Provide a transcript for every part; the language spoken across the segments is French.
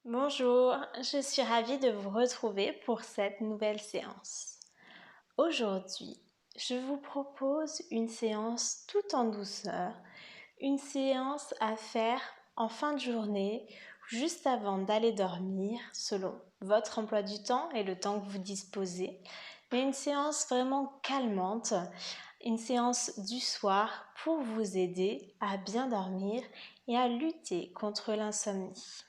Bonjour, je suis ravie de vous retrouver pour cette nouvelle séance. Aujourd'hui, je vous propose une séance tout en douceur, une séance à faire en fin de journée, juste avant d'aller dormir, selon votre emploi du temps et le temps que vous disposez, mais une séance vraiment calmante, une séance du soir pour vous aider à bien dormir et à lutter contre l'insomnie.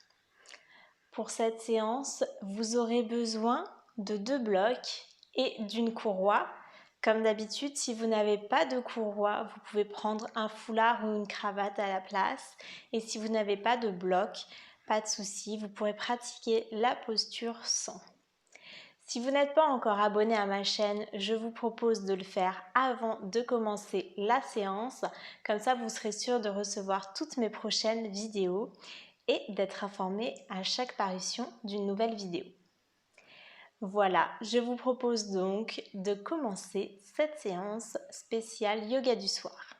Pour cette séance, vous aurez besoin de 2 blocs et d'une courroie. Comme d'habitude, si vous n'avez pas de courroie, vous pouvez prendre un foulard ou une cravate à la place. Et si vous n'avez pas de bloc, pas de souci, vous pourrez pratiquer la posture sans. Si vous n'êtes pas encore abonné à ma chaîne, je vous propose de le faire avant de commencer la séance. Comme ça, vous serez sûr de recevoir toutes mes prochaines vidéos et d'être informé à chaque parution d'une nouvelle vidéo. Voilà, je vous propose donc de commencer cette séance spéciale yoga du soir.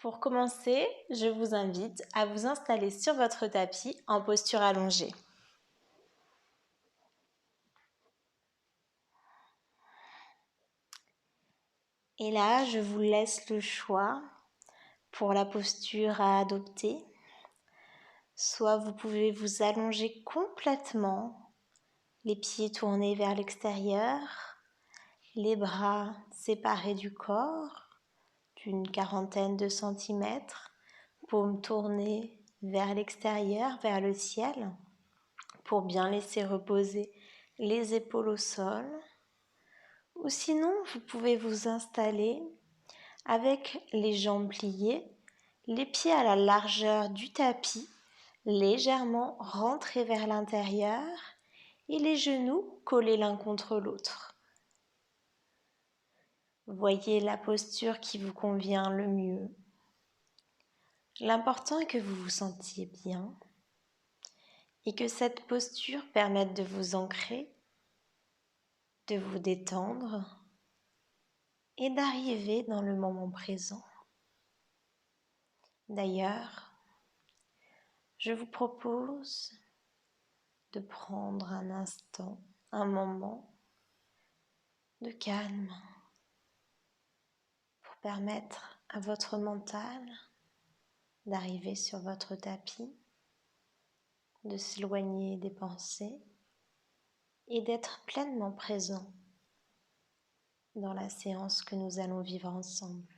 Pour commencer, je vous invite à vous installer sur votre tapis en posture allongée. Et là, je vous laisse le choix pour la posture à adopter. Soit vous pouvez vous allonger complètement, les pieds tournés vers l'extérieur, les bras séparés du corps d'une quarantaine de centimètres, paumes tournées vers l'extérieur, vers le ciel, pour bien laisser reposer les épaules au sol. Ou sinon, vous pouvez vous installer avec les jambes pliées, les pieds à la largeur du tapis, légèrement rentrés vers l'intérieur et les genoux collés l'un contre l'autre. Voyez la posture qui vous convient le mieux. L'important est que vous vous sentiez bien et que cette posture permette de vous ancrer, de vous détendre et d'arriver dans le moment présent. D'ailleurs, je vous propose de prendre un instant, un moment de calme pour permettre à votre mental d'arriver sur votre tapis, de s'éloigner des pensées et d'être pleinement présent dans la séance que nous allons vivre ensemble.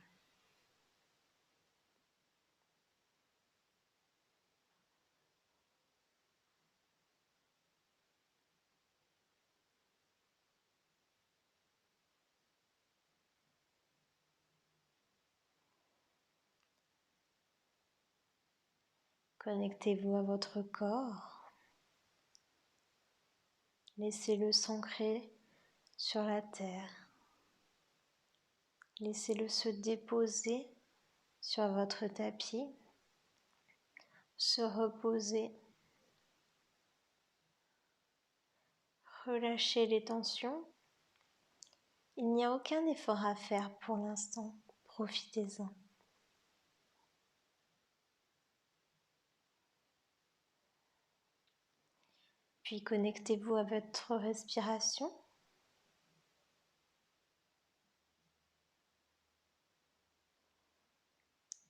Connectez-vous à votre corps, laissez-le s'ancrer sur la terre, laissez-le se déposer sur votre tapis, se reposer, relâchez les tensions. Il n'y a aucun effort à faire pour l'instant, profitez-en. Puis connectez-vous à votre respiration.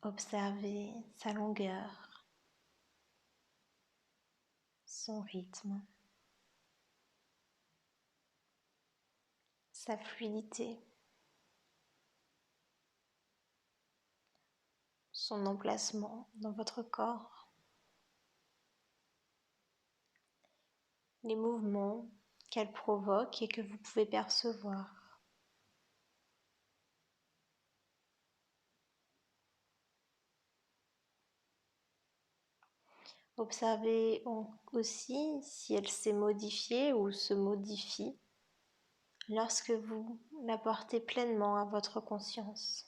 Observez sa longueur, son rythme, sa fluidité, son emplacement dans votre corps, les mouvements qu'elle provoque et que vous pouvez percevoir. Observez aussi si elle s'est modifiée ou se modifie lorsque vous la portez pleinement à votre conscience.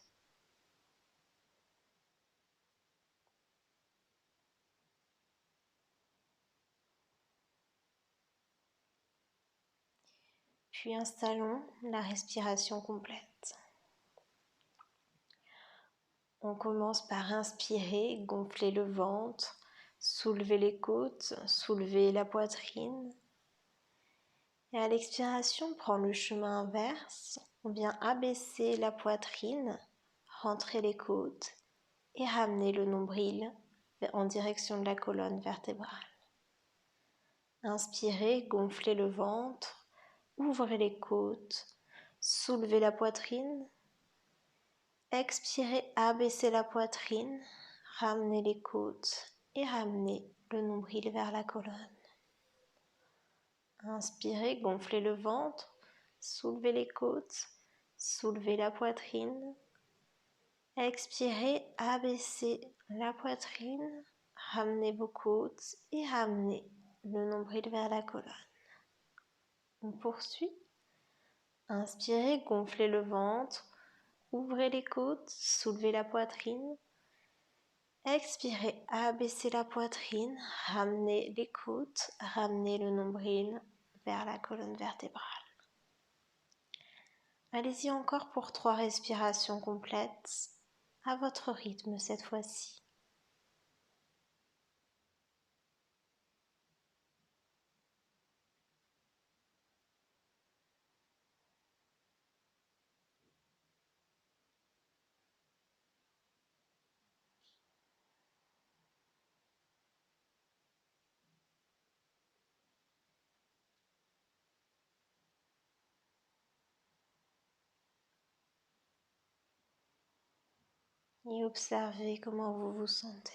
Puis installons la respiration complète. On commence par inspirer, gonfler le ventre, soulever les côtes, soulever la poitrine. Et à l'expiration, prends le chemin inverse. On vient abaisser la poitrine, rentrer les côtes et ramener le nombril en direction de la colonne vertébrale. Inspirez, gonflez le ventre, ouvrez les côtes, soulevez la poitrine. Expirez, abaissez la poitrine, ramenez les côtes et ramenez le nombril vers la colonne. Inspirez, gonflez le ventre, soulevez les côtes, soulevez la poitrine. Expirez, abaissez la poitrine, ramenez vos côtes et ramenez le nombril vers la colonne. On poursuit. Inspirez, gonflez le ventre, ouvrez les côtes, soulevez la poitrine. Expirez, abaissez la poitrine, ramenez les côtes, ramenez le nombril vers la colonne vertébrale. Allez-y encore pour 3 respirations complètes, à votre rythme cette fois-ci. Et observez comment vous vous sentez.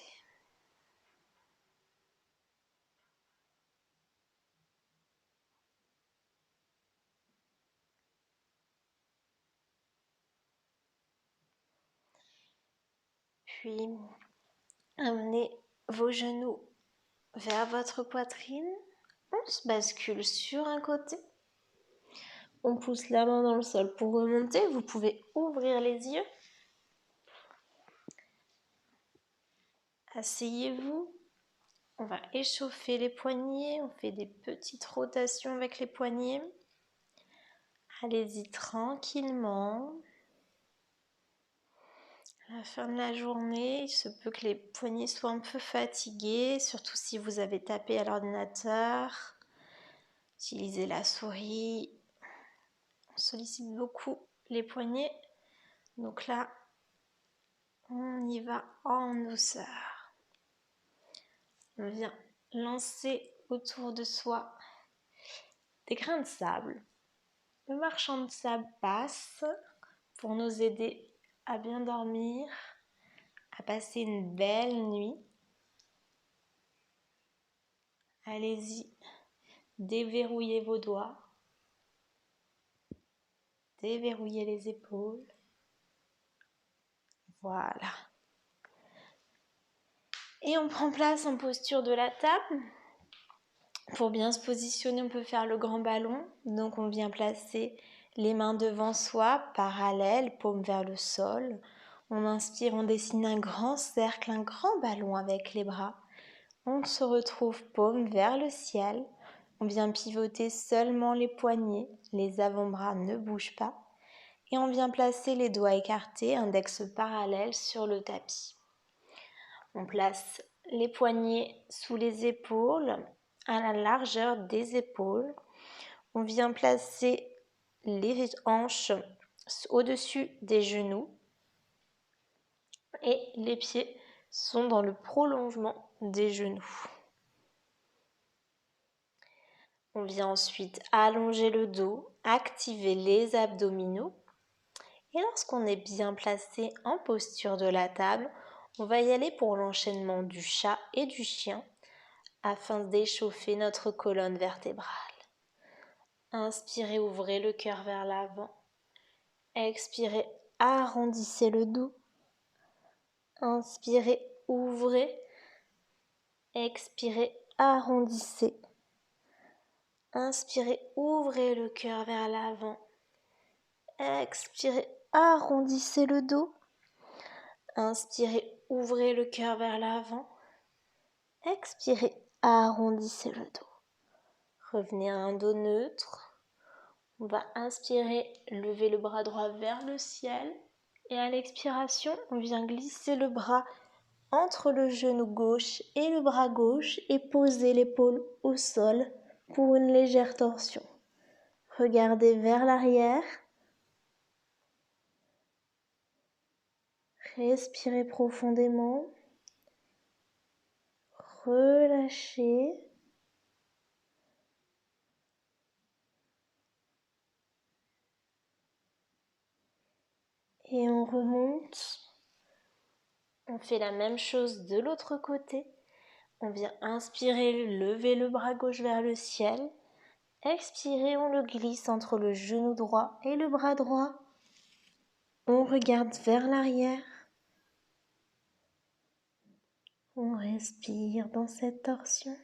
Puis, amenez vos genoux vers votre poitrine. On se bascule sur un côté. On pousse la main dans le sol pour remonter. Vous pouvez ouvrir les yeux. Asseyez-vous. On va échauffer les poignets. On fait des petites rotations avec les poignets. Allez-y tranquillement. À la fin de la journée, il se peut que les poignets soient un peu fatigués, surtout si vous avez tapé à l'ordinateur. Utilisez la souris. On sollicite beaucoup les poignets. Donc là, on y va en douceur. On vient lancer autour de soi des grains de sable. Le marchand de sable passe pour nous aider à bien dormir, à passer une belle nuit. Allez-y, déverrouillez vos doigts, déverrouillez les épaules. Voilà. Et on prend place en posture de la table. Pour bien se positionner, on peut faire le grand ballon. Donc on vient placer les mains devant soi, parallèles, paumes vers le sol. On inspire, on dessine un grand cercle, un grand ballon avec les bras. On se retrouve paumes vers le ciel. On vient pivoter seulement les poignets, les avant-bras ne bougent pas. Et on vient placer les doigts écartés, index parallèle sur le tapis. On place les poignets sous les épaules, à la largeur des épaules. On vient placer les hanches au-dessus des genoux et les pieds sont dans le prolongement des genoux. On vient ensuite allonger le dos, activer les abdominaux. Et lorsqu'on est bien placé en posture de la table, on va y aller pour l'enchaînement du chat et du chien afin d'échauffer notre colonne vertébrale. Inspirez, ouvrez le cœur vers l'avant. Expirez, arrondissez le dos. Inspirez, ouvrez. Expirez, arrondissez. Inspirez, ouvrez le cœur vers l'avant. Expirez, arrondissez le dos. Inspirez, ouvrez le cœur vers l'avant. Expirez, arrondissez le dos. Revenez à un dos neutre. On va inspirer, lever le bras droit vers le ciel Et à l'expiration, on vient glisser le bras entre le genou gauche et le bras gauche et poser l'épaule au sol pour une légère torsion. Regardez vers l'arrière. Respirez profondément. Relâchez. Et on remonte. On fait la même chose de l'autre côté. On vient inspirer, lever le bras gauche vers le ciel. Expirez, on le glisse entre le genou droit et le bras droit. On regarde vers l'arrière. On respire dans cette torsion.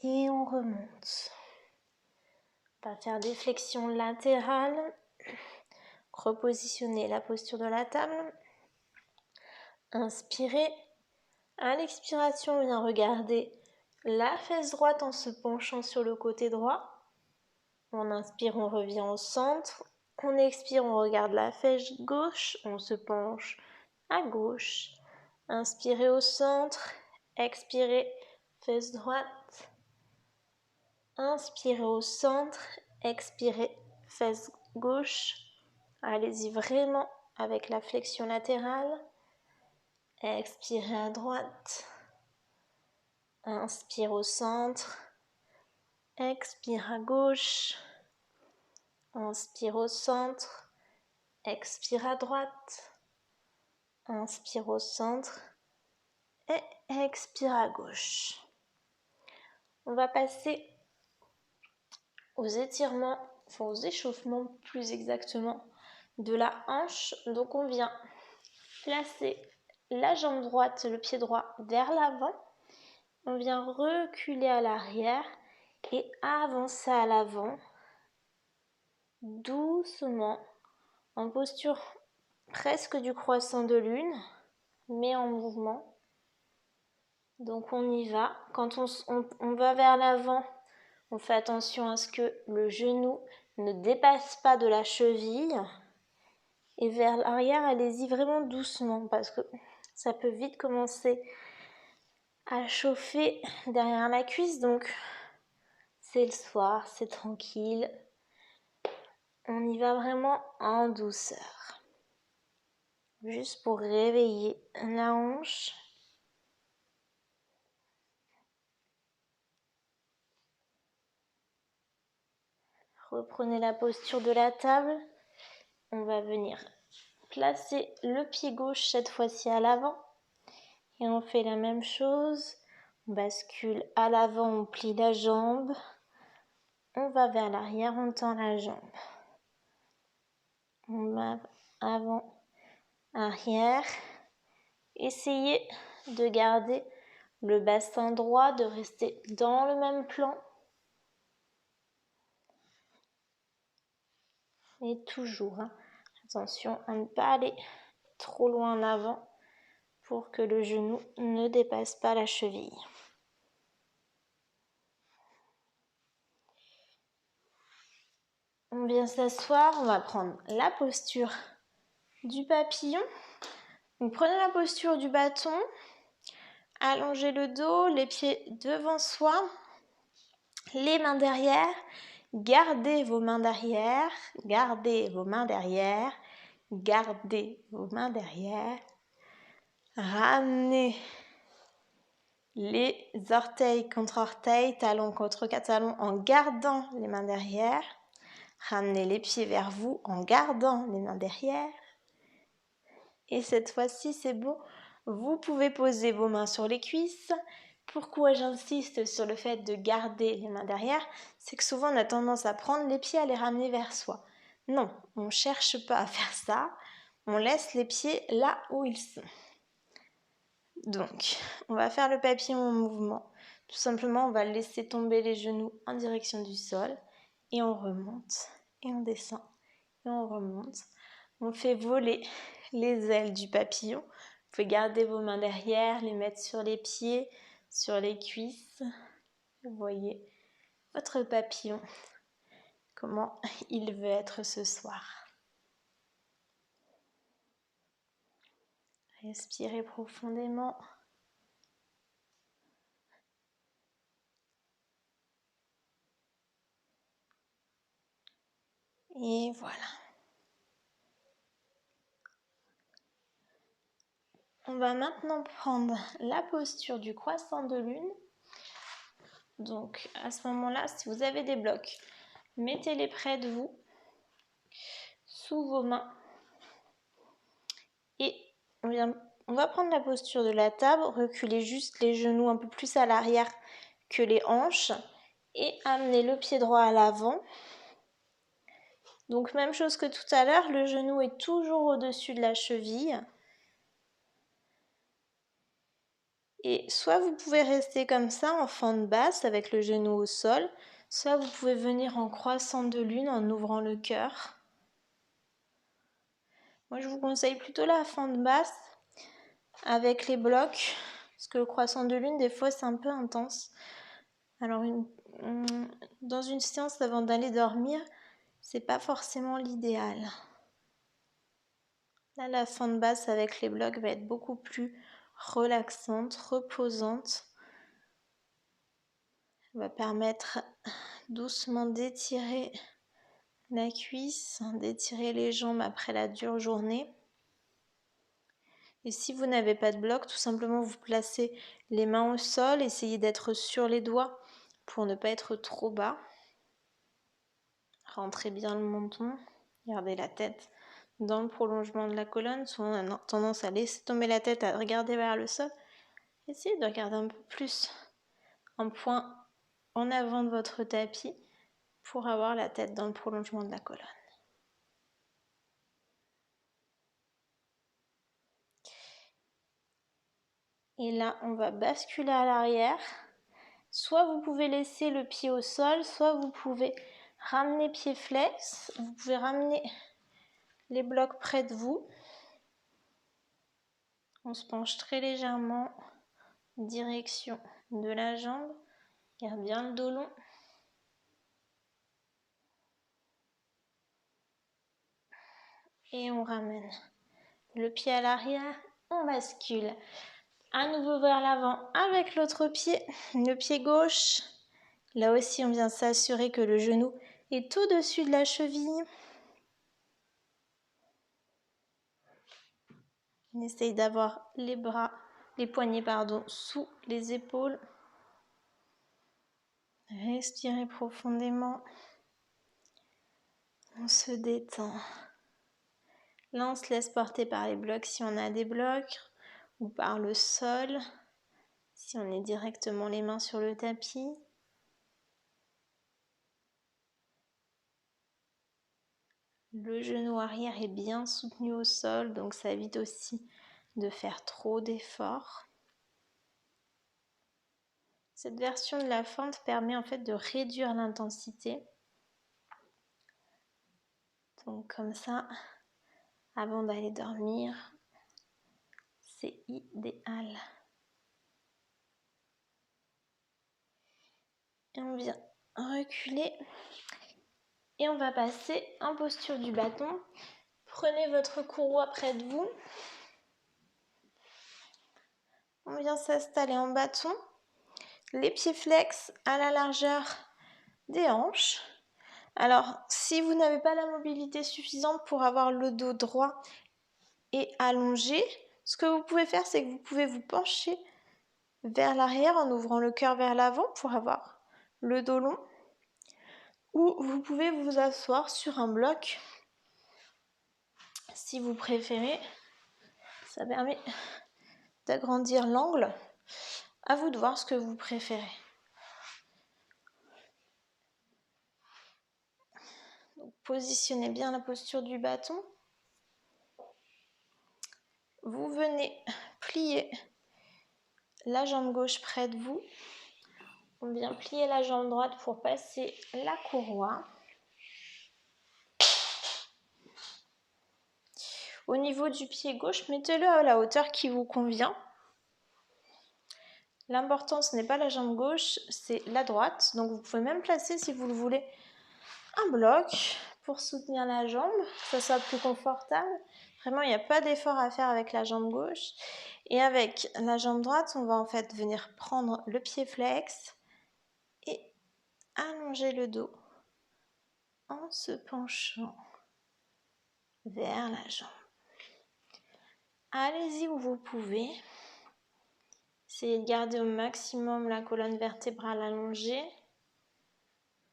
Et on remonte. On va faire des flexions latérales. Repositionner la posture de la table. Inspirez. À l'expiration, on vient regarder la fesse droite en se penchant sur le côté droit. On inspire, on revient au centre. On expire, on regarde la fesse gauche. On se penche à gauche. Inspirez au centre. Expirez, fesse droite. Inspirez au centre. Expirez, fesse gauche. Allez-y vraiment avec la flexion latérale. Expirez à droite. Inspire au centre. Expire à gauche. Inspire au centre. Expire à droite. Inspire au centre. Et expire à gauche. On va passer aux étirements, enfin aux échauffements plus exactement, de la hanche. Donc on vient placer la jambe droite, le pied droit vers l'avant. On vient reculer à l'arrière et avancer à l'avant, doucement, en posture presque du croissant de lune, mais en mouvement. Donc on y va. Quand on va vers l'avant, on fait attention à ce que le genou ne dépasse pas de la cheville. Et vers l'arrière, allez-y vraiment doucement parce que ça peut vite commencer à chauffer derrière la cuisse. Donc c'est le soir, c'est tranquille. On y va vraiment en douceur. Juste pour réveiller la hanche. Reprenez la posture de la table. On va venir placer le pied gauche cette fois-ci à l'avant. Et on fait la même chose. On bascule à l'avant, on plie la jambe. On va vers l'arrière, on tend la jambe. On va avant, arrière. Essayez de garder le bassin droit, de rester dans le même plan. Et toujours, attention à ne pas aller trop loin en avant pour que le genou ne dépasse pas la cheville. On vient s'asseoir, on va prendre la posture du papillon. Donc prenez la posture du bâton, allongez le dos, les pieds devant soi, les mains derrière, gardez vos mains derrière, gardez vos mains derrière, gardez vos mains derrière, ramenez les orteils contre orteils, talon contre talon en gardant les mains derrière, ramenez les pieds vers vous en gardant les mains derrière. Et cette fois-ci, c'est bon. Vous pouvez poser vos mains sur les cuisses. Pourquoi j'insiste sur le fait de garder les mains derrière? C'est que souvent, on a tendance à prendre les pieds, à les ramener vers soi. Non, on ne cherche pas à faire ça. On laisse les pieds là où ils sont. Donc, on va faire le papillon en mouvement. Tout simplement, on va laisser tomber les genoux en direction du sol. Et on remonte. Et on descend. Et on remonte. On fait voler les ailes du papillon pouvez garder vos mains derrière, les mettre sur les pieds, sur les cuisses. Vous voyez votre papillon, comment il veut être ce soir. Respirez profondément. Et voilà. On va maintenant prendre la posture du croissant de lune. Donc à ce moment-là, si vous avez des blocs, mettez-les près de vous, sous vos mains. Et on va prendre la posture de la table, reculer juste les genoux un peu plus à l'arrière que les hanches et amener le pied droit à l'avant. Donc même chose que tout à l'heure, le genou est toujours au-dessus de la cheville. Et soit vous pouvez rester comme ça en fente basse avec le genou au sol, soit vous pouvez venir en croissant de lune en ouvrant le cœur. Moi je vous conseille plutôt la fente basse avec les blocs, parce que le croissant de lune des fois c'est un peu intense. Alors dans une séance avant d'aller dormir, c'est pas forcément l'idéal. Là la fente basse avec les blocs va être beaucoup plus relaxante, reposante. Elle va permettre doucement d'étirer la cuisse, d'étirer les jambes après la dure journée. Et si vous n'avez pas de bloc, tout simplement vous placez les mains au sol, essayez d'être sur les doigts pour ne pas être trop bas. Rentrez bien le menton, gardez la tête dans le prolongement de la colonne. Souvent on a tendance à laisser tomber la tête, à regarder vers le sol. Essayez de regarder un peu plus un point en avant de votre tapis pour avoir la tête dans le prolongement de la colonne. Et là, on va basculer à l'arrière. Soit vous pouvez laisser le pied au sol, soit vous pouvez ramener pied flex. Vous pouvez ramener les blocs près de vous. On se penche très légèrement en direction de la jambe. Garde bien le dos long. Et on ramène le pied à l'arrière. On bascule à nouveau vers l'avant avec l'autre pied, le pied gauche. Là aussi, on vient s'assurer que le genou est au-dessus de la cheville. On essaye d'avoir les poignets sous les épaules. Respirez profondément. On se détend. Là, on se laisse porter par les blocs si on a des blocs ou par le sol si on est directement les mains sur le tapis. Le genou arrière est bien soutenu au sol, donc ça évite aussi de faire trop d'efforts. Cette version de la fente permet en fait de réduire l'intensité. Donc comme ça, avant d'aller dormir, c'est idéal. Et on vient reculer et on va passer en posture du bâton. Prenez votre courroie près de vous. On vient s'installer en bâton. Les pieds flex à la largeur des hanches. Alors, si vous n'avez pas la mobilité suffisante pour avoir le dos droit et allongé, ce que vous pouvez faire, c'est que vous pouvez vous pencher vers l'arrière en ouvrant le cœur vers l'avant pour avoir le dos long. Ou vous pouvez vous asseoir sur un bloc si vous préférez. Ça permet d'agrandir l'angle. À vous de voir ce que vous préférez. Donc, positionnez bien la posture du bâton. Vous venez plier la jambe gauche près de vous. On vient plier la jambe droite pour passer la courroie. Au niveau du pied gauche, mettez-le à la hauteur qui vous convient. L'important, ce n'est pas la jambe gauche, c'est la droite. Donc vous pouvez même placer, si vous le voulez, un bloc pour soutenir la jambe, que ça soit plus confortable. Vraiment, il n'y a pas d'effort à faire avec la jambe gauche. Et avec la jambe droite, on va en fait venir prendre le pied flex et allonger le dos en se penchant vers la jambe. Allez-y où vous pouvez. Essayez de garder au maximum la colonne vertébrale allongée.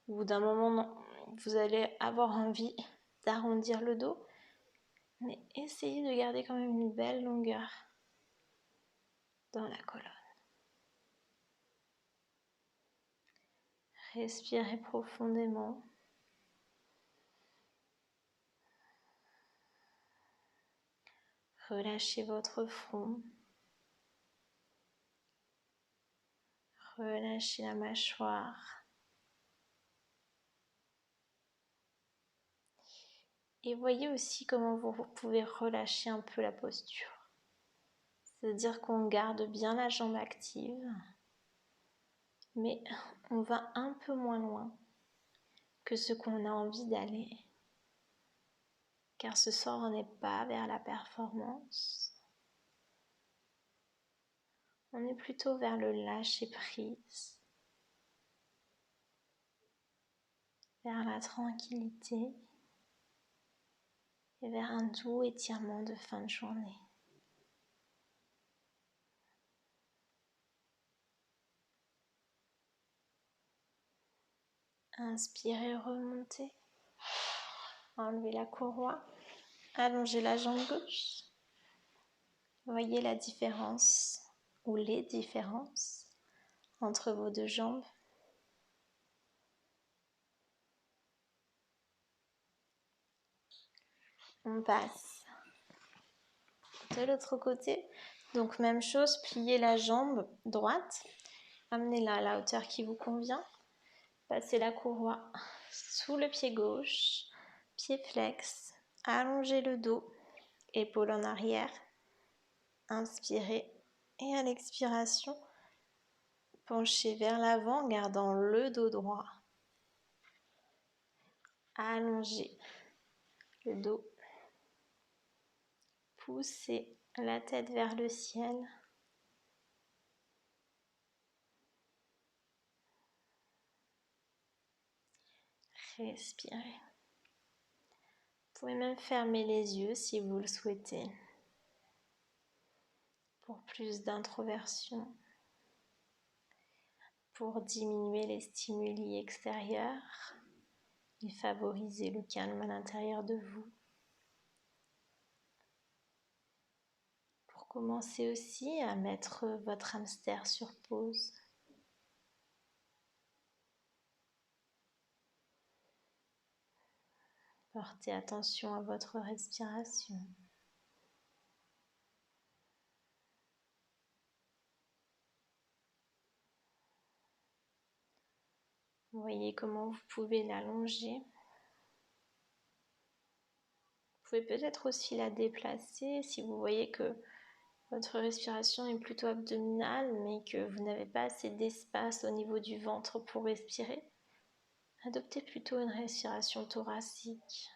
Au bout d'un moment, vous allez avoir envie d'arrondir le dos, mais essayez de garder quand même une belle longueur dans la colonne. Respirez profondément. Relâchez votre front. Relâchez la mâchoire. Et voyez aussi comment vous pouvez relâcher un peu la posture. C'est-à-dire qu'on garde bien la jambe active, mais on va un peu moins loin que ce qu'on a envie d'aller. Car ce soir, on n'est pas vers la performance. On est plutôt vers le lâcher-prise, vers la tranquillité et vers un doux étirement de fin de journée. Inspirez, remontez. Enlevez la courroie. Allongez la jambe gauche. Voyez la différence ou les différences entre vos deux jambes. On passe de l'autre côté. Donc même chose, pliez la jambe droite. Amenez-la à la hauteur qui vous convient. Passez la courroie sous le pied gauche. Pied flex. Allongez le dos. Épaules en arrière. Inspirez. Et à l'expiration, penchez vers l'avant en gardant le dos droit. Allongez le dos. Poussez la tête vers le ciel. Respirez. Vous pouvez même fermer les yeux si vous le souhaitez. Pour plus d'introversion. Pour diminuer les stimuli extérieurs et favoriser le calme à l'intérieur de vous. Pour commencer aussi à mettre votre hamster sur pause. Portez attention à votre respiration. Voyez comment vous pouvez l'allonger. Vous pouvez peut-être aussi la déplacer si vous voyez que votre respiration est plutôt abdominale mais que vous n'avez pas assez d'espace au niveau du ventre pour respirer. Adoptez plutôt une respiration thoracique.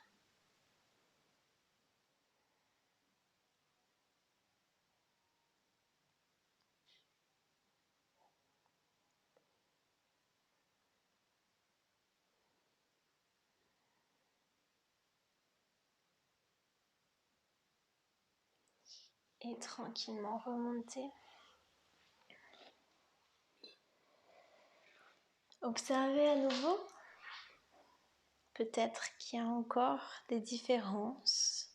Et tranquillement remonter. Observez à nouveau. Peut-être qu'il y a encore des différences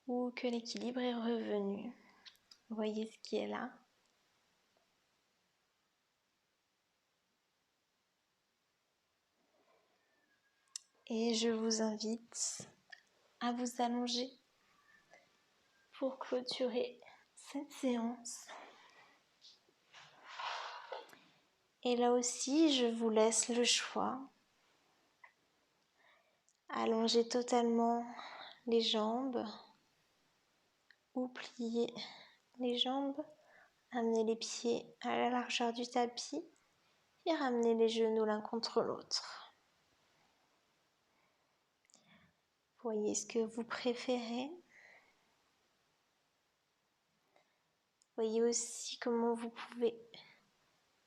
ou que l'équilibre est revenu. Voyez ce qui est là. Et je vous invite à vous allonger pour clôturer cette séance. Et là aussi, je vous laisse le choix. Allongez totalement les jambes ou plier les jambes. Amenez les pieds à la largeur du tapis et ramenez les genoux l'un contre l'autre. Voyez ce que vous préférez. Voyez aussi comment vous pouvez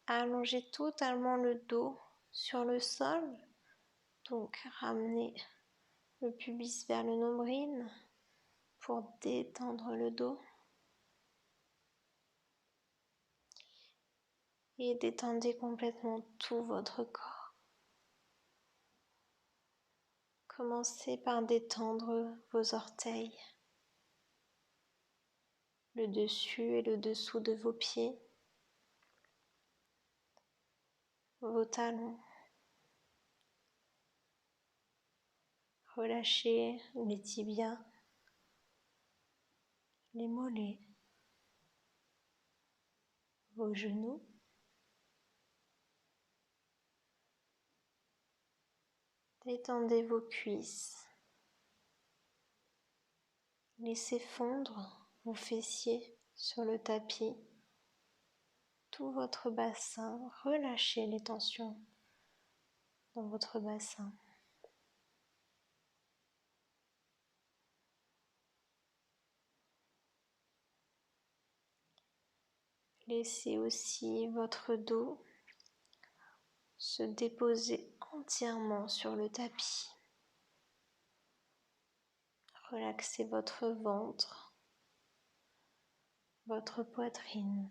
allonger totalement le dos sur le sol. Donc ramenez le pubis vers le nombril pour détendre le dos. Et détendez complètement tout votre corps. Commencez par détendre vos orteils, le dessus et le dessous de vos pieds, vos talons. Relâchez les tibias, les mollets, vos genoux. Détendez vos cuisses. Laissez fondre vos fessiers sur le tapis. Tout votre bassin, relâchez les tensions dans votre bassin. Laissez aussi votre dos se déposer entièrement sur le tapis. Relaxez votre ventre, votre poitrine.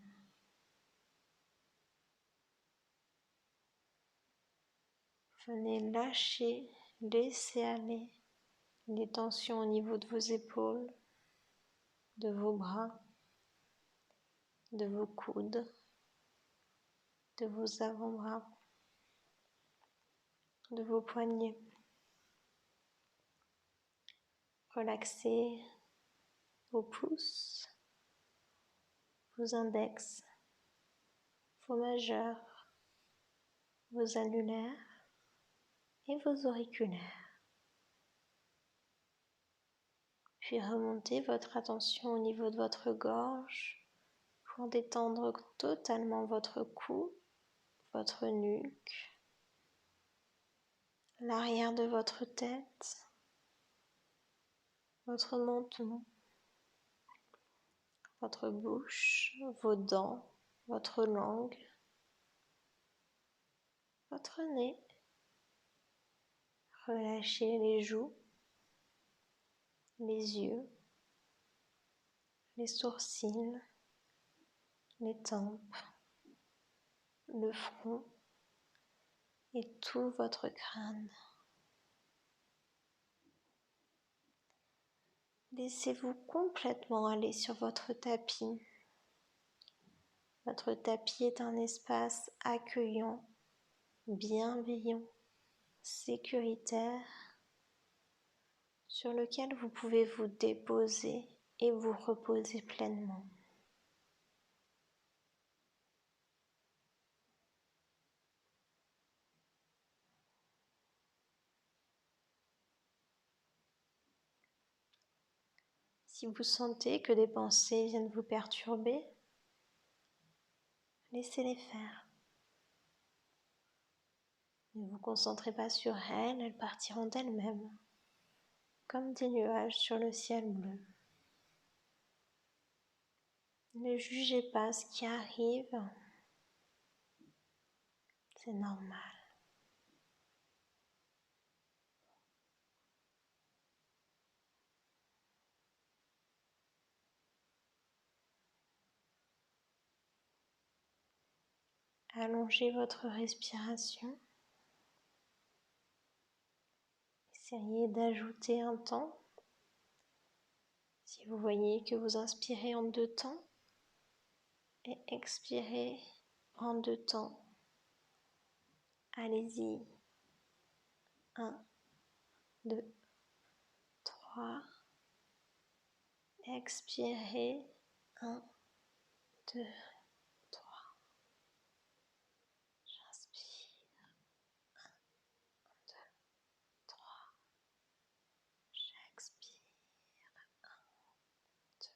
Venez lâcher, laisser aller les tensions au niveau de vos épaules, de vos bras, de vos coudes, de vos avant-bras, de vos poignets. Relaxez vos pouces, vos index, vos majeurs, vos annulaires et vos auriculaires. Puis remontez votre attention au niveau de votre gorge pour détendre totalement votre cou, votre nuque, l'arrière de votre tête, votre menton, votre bouche, vos dents, votre langue, votre nez. Relâchez les joues, les yeux, les sourcils, les tempes, le front et tout votre crâne. Laissez-vous complètement aller sur votre tapis. Votre tapis est un espace accueillant, bienveillant, sécuritaire, sur lequel vous pouvez vous déposer et vous reposer pleinement. Si vous sentez que des pensées viennent vous perturber, laissez-les faire. Ne vous concentrez pas sur elles, elles partiront d'elles-mêmes, comme des nuages sur le ciel bleu. Ne jugez pas ce qui arrive, c'est normal. Allongez votre respiration. Essayez d'ajouter un temps. Si vous voyez que vous inspirez en 2 temps et expirez en 2 temps, allez-y. 1, 2, 3. Expirez. 1, 2, 3. J'inspire. 1, 2, 3. J'expire. 1, 2,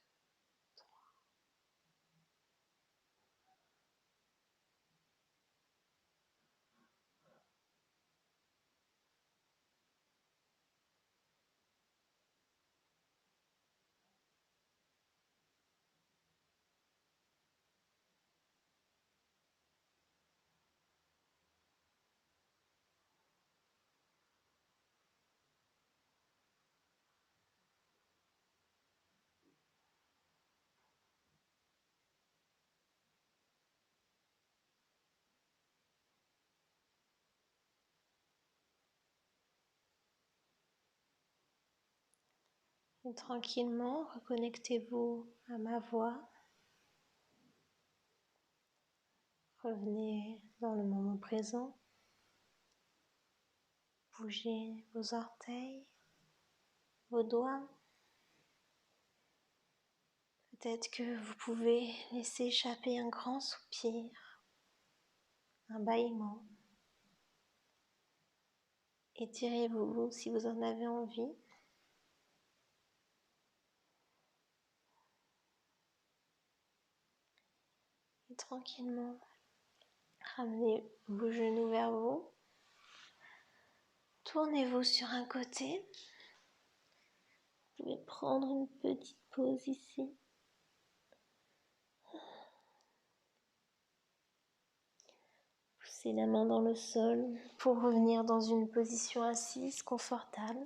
Et tranquillement, reconnectez-vous à ma voix. Revenez dans le moment présent. Bougez vos orteils, vos doigts. Peut-être que vous pouvez laisser échapper un grand soupir, un bâillement. Étirez-vous si vous en avez envie. Et tranquillement, ramenez vos genoux vers vous. Tournez-vous sur un côté. Vous pouvez prendre une petite pause ici. Poussez la main dans le sol pour revenir dans une position assise confortable.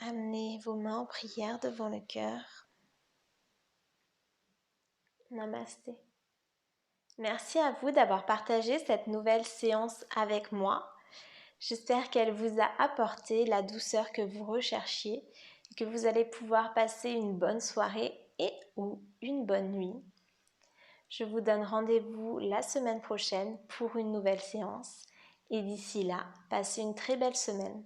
Amenez vos mains en prière devant le cœur. Namasté. Merci à vous d'avoir partagé cette nouvelle séance avec moi. J'espère qu'elle vous a apporté la douceur que vous recherchiez et que vous allez pouvoir passer une bonne soirée et ou une bonne nuit. Je vous donne rendez-vous la semaine prochaine pour une nouvelle séance. Et d'ici là, passez une très belle semaine.